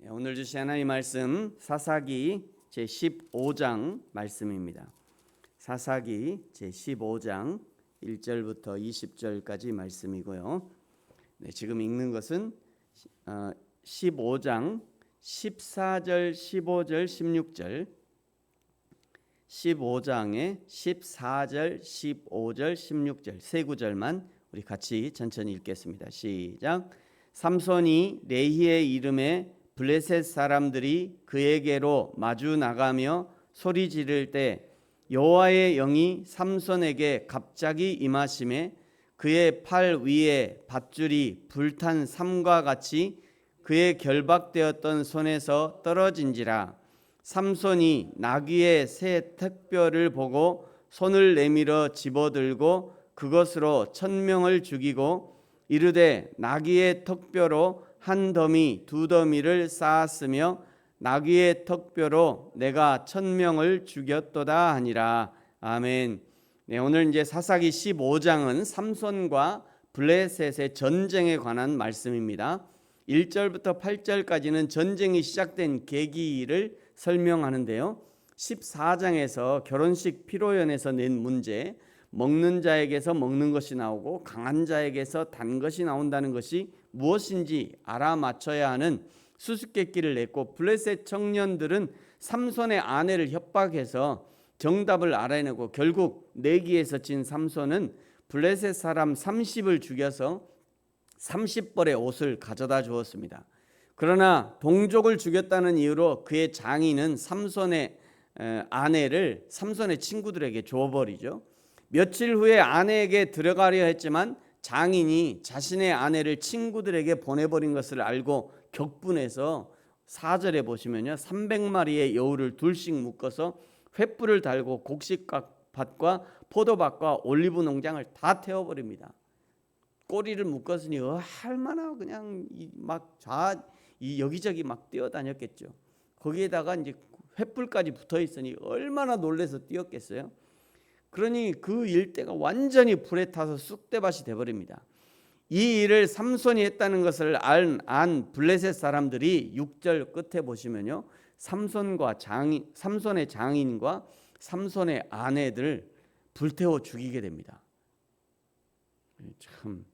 오늘 주신 하나님 말씀 사사기 제15장 말씀입니다. 사사기 제15장 1절부터 20절까지 말씀이고요. 지금 읽는 것은 15장 14절, 15절, 16절 15장의 14절, 15절, 16절 세 구절만 우리 같이 천천히 읽겠습니다. 시작. 삼손이 레히의 이름에 블레셋 사람들이 그에게로 마주 나가며 소리 지를 때 여호와의 영이 삼손에게 갑자기 임하심에 그의 팔 위에 밧줄이 불탄 삼과 같이 그의 결박되었던 손에서 떨어진지라. 삼손이 나귀의 새 턱뼈를 보고 손을 내밀어 집어들고 그것으로 1000명을 죽이고 이르되 나귀의 턱뼈로 한 더미 두 더미를 쌓았으며 나귀의 턱뼈로 내가 1000명을 죽였도다 하니라. 아멘. 오늘 이제 사사기 15장은 삼손과 블레셋의 전쟁에 관한 말씀입니다. 1절부터 8절까지는 전쟁이 시작된 계기를 설명하는데요. 14장에서 결혼식 피로연에서 낸 문제, 먹는 자에게서 먹는 것이 나오고 강한 자에게서 단 것이 나온다는 것이 무엇인지 알아맞혀야 하는 수수께끼를 냈고, 블레셋 청년들은 삼손의 아내를 협박해서 정답을 알아내고 결국 내기에서 진 삼손은 블레셋 사람 30을 죽여서 30벌의 옷을 가져다 주었습니다. 그러나 동족을 죽였다는 이유로 그의 장인은 삼손의 아내를 삼손의 친구들에게 줘버리죠. 며칠 후에 아내에게 들어가려 했지만 장인이 자신의 아내를 친구들에게 보내버린 것을 알고 격분해서 4절에 보시면요, 300마리의 여우를 둘씩 묶어서 횃불을 달고 곡식밭과 포도밭과 올리브 농장을 다 태워버립니다. 꼬리를 묶었으니 얼마나 그냥 여기저기 막 뛰어다녔겠죠. 거기에다가 이제 횃불까지 붙어 있으니 얼마나 놀래서 뛰었겠어요. 그러니 그 일대가 완전히 불에 타서 쑥대밭이 돼버립니다. 이 일을 삼손이 했다는 것을 안 블레셋 사람들이 6절 끝에 보시면요, 삼손의 장인과 삼손의 아내들 불태워 죽이게 됩니다. 참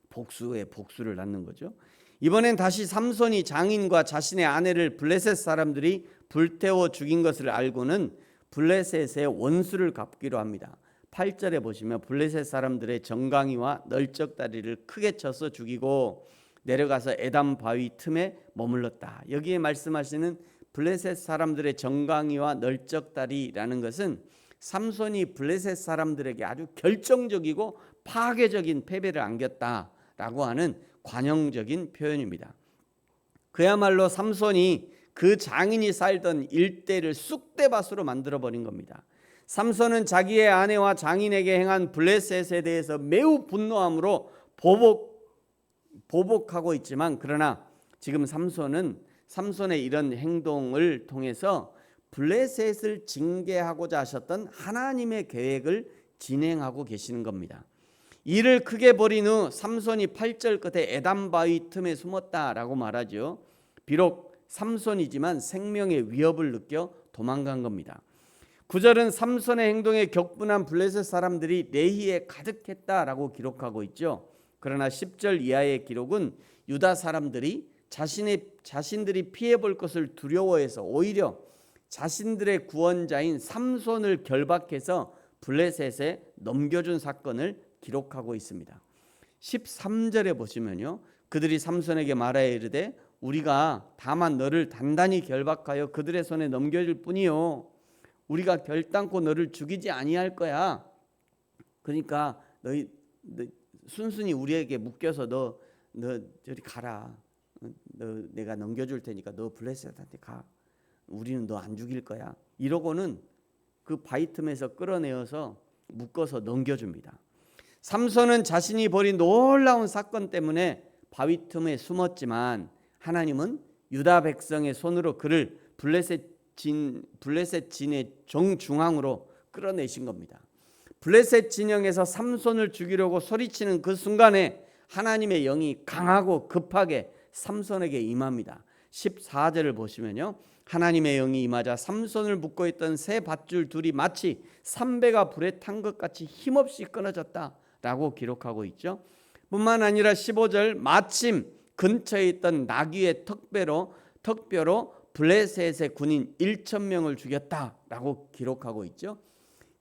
복수에 복수를 낳는 거죠. 이번엔 다시 삼손이 장인과 자신의 아내를 블레셋 사람들이 불태워 죽인 것을 알고는 블레셋의 원수를 갚기로 합니다. 8절에 보시면 블레셋 사람들의 정강이와 널쩍다리를 크게 쳐서 죽이고 내려가서 에담 바위 틈에 머물렀다. 여기에 말씀하시는 블레셋 사람들의 정강이와 널쩍다리라는 것은 삼손이 블레셋 사람들에게 아주 결정적이고 파괴적인 패배를 안겼다라고 하는 관용적인 표현입니다. 그야말로 삼손이 그 장인이 살던 일대를 쑥대밭으로 만들어버린 겁니다. 삼손은 자기의 아내와 장인에게 행한 블레셋에 대해서 매우 분노함으로 보복하고 있지만, 그러나 지금 삼손의 이런 행동을 통해서 블레셋을 징계하고자 하셨던 하나님의 계획을 진행하고 계시는 겁니다. 이를 크게 벌인 후 삼손이 8절 끝에 에담바위 틈에 숨었다라고 말하죠. 비록 삼손이지만 생명의 위협을 느껴 도망간 겁니다. 9절은 삼손의 행동에 격분한 블레셋 사람들이 레히에 가득했다라고 기록하고 있죠. 그러나 10절 이하의 기록은 유다 사람들이 자신들이 피해볼 것을 두려워해서 오히려 자신들의 구원자인 삼손을 결박해서 블레셋에 넘겨준 사건을 기록하고 있습니다. 13절에 보시면요, 그들이 삼손에게 말하여 이르되 우리가 다만 너를 단단히 결박하여 그들의 손에 넘겨줄 뿐이요 우리가 결단코 너를 죽이지 아니할 거야. 그러니까 너 순순히 우리에게 묶여서 너 저리 가라. 내가 넘겨줄 테니까 너 블레셋한테 가. 우리는 너 안 죽일 거야. 이러고는 그 바위 틈에서 끌어내어서 묶어서 넘겨줍니다. 삼손은 자신이 벌인 놀라운 사건 때문에 바위 틈에 숨었지만 하나님은 유다 백성의 손으로 그를 블레셋 진의 정중앙으로 끌어내신 겁니다. 블레셋 진영에서 삼손을 죽이려고 소리치는 그 순간에 하나님의 영이 강하고 급하게 삼손에게 임합니다. 14절을 보시면요, 하나님의 영이 임하자 삼손을 묶고 있던 새 밧줄 둘이 마치 삼배가 불에 탄 것 같이 힘없이 끊어졌다라고 기록하고 있죠. 뿐만 아니라 15절, 마침 근처에 있던 나귀의 턱뼈로 블레셋의 군인 1,000명을 죽였다라고 기록하고 있죠.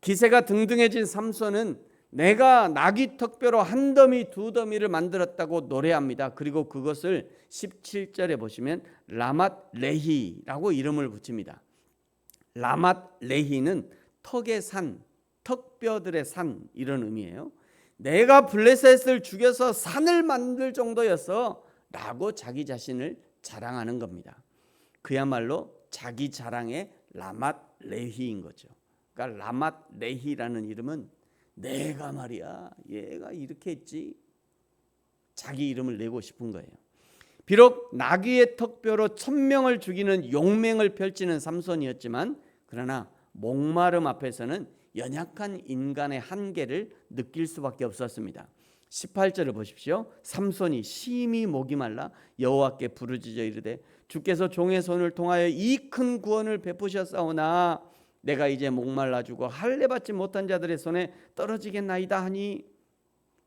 기세가 등등해진 삼손은 내가 나귀 턱뼈로 한 더미 두 더미를 만들었다고 노래합니다. 그리고 그것을 17절에 보시면 라맛 레히라고 이름을 붙입니다. 라맛 레히는 턱의 산, 턱뼈들의 산, 이런 의미예요. 내가 블레셋을 죽여서 산을 만들 정도였어 라고 자기 자신을 자랑하는 겁니다. 그야말로 자기 자랑의 라맛 레히인 거죠. 그러니까 라맛 레히라는 이름은 내가 말이야, 얘가 이렇게 했지, 자기 이름을 내고 싶은 거예요. 비록 나귀의 턱뼈로 1,000명을 죽이는 용맹을 펼치는 삼손이었지만, 그러나 목마름 앞에서는 연약한 인간의 한계를 느낄 수밖에 없었습니다. 18절을 보십시오. 삼손이 심히 목이 말라 여호와께 부르짖어 이르되 주께서 종의 손을 통하여 이 큰 구원을 베푸셨사오나 내가 이제 목말라 죽어 할례 받지 못한 자들의 손에 떨어지겠나이다 하니,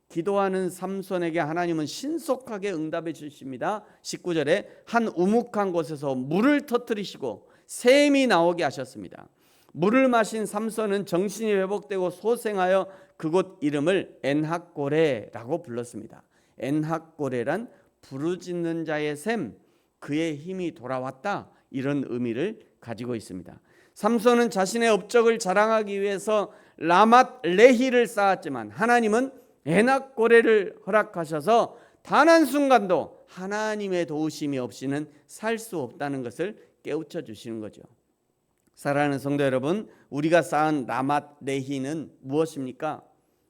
기도하는 삼손에게 하나님은 신속하게 응답해 주십니다. 19절에 한 우묵한 곳에서 물을 터뜨리시고 샘이 나오게 하셨습니다. 물을 마신 삼손은 정신이 회복되고 소생하여 그곳 이름을 엔학고레라고 불렀습니다. 엔학고레란 부르짖는 자의 샘, 그의 힘이 돌아왔다, 이런 의미를 가지고 있습니다. 삼손은 자신의 업적을 자랑하기 위해서 라맛 레히를 쌓았지만 하나님은 엔학고레를 허락하셔서 단 한순간도 하나님의 도우심이 없이는 살 수 없다는 것을 깨우쳐 주시는 거죠. 사랑하는 성도 여러분, 우리가 쌓은 라맛 레히는 무엇입니까?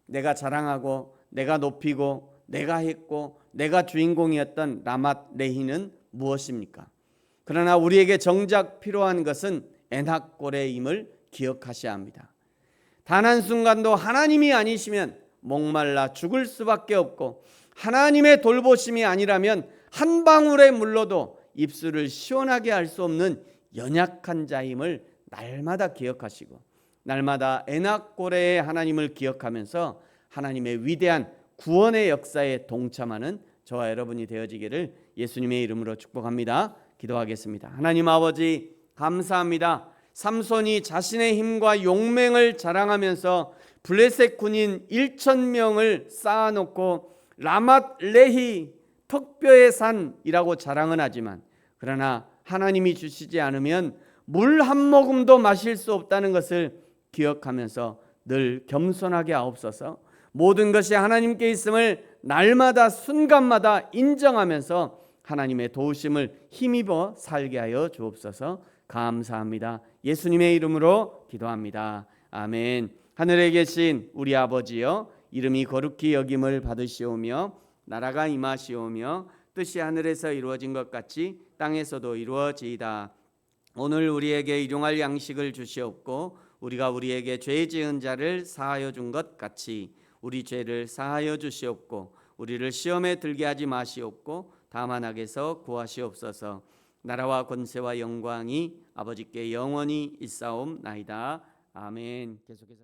내가 자랑하고 내가 높이고 내가 했고 내가 주인공이었던 라맛 레히는 무엇입니까? 그러나 우리에게 정작 필요한 것은 엔학고레임을 기억하셔야 합니다. 단 한순간도 하나님이 아니시면 목말라 죽을 수밖에 없고, 하나님의 돌보심이 아니라면 한 방울의 물로도 입술을 시원하게 할 수 없는 연약한 자임을 날마다 기억하시고, 날마다 엔학고레의 하나님을 기억하면서 하나님의 위대한 구원의 역사에 동참하는 저와 여러분이 되어지기를 예수님의 이름으로 축복합니다. 기도하겠습니다. 하나님 아버지, 감사합니다. 삼손이 자신의 힘과 용맹을 자랑하면서 블레셋 군인 1,000명을 쌓아놓고 라맛 레히, 턱뼈의 산이라고 자랑은 하지만, 그러나 하나님이 주시지 않으면 물 한 모금도 마실 수 없다는 것을 기억하면서 늘 겸손하게 하옵소서. 모든 것이 하나님께 있음을 날마다 순간마다 인정하면서 하나님의 도우심을 힘입어 살게 하여 주옵소서. 감사합니다. 예수님의 이름으로 기도합니다. 아멘. 하늘에 계신 우리 아버지여, 이름이 거룩히 여김을 받으시오며 나라가 임하시오며 뜻이 하늘에서 이루어진 것 같이 땅에서도 이루어지이다. 오늘 우리에게 일용할 양식을 주시옵고 우리가 우리에게 죄 지은 자를 사하여 준 것 같이 우리 죄를 사하여 주시옵고 우리를 시험에 들게 하지 마시옵고 다만 악에서 구하시옵소서. 나라와 권세와 영광이 아버지께 영원히 있사옵나이다. 아멘. 계속해서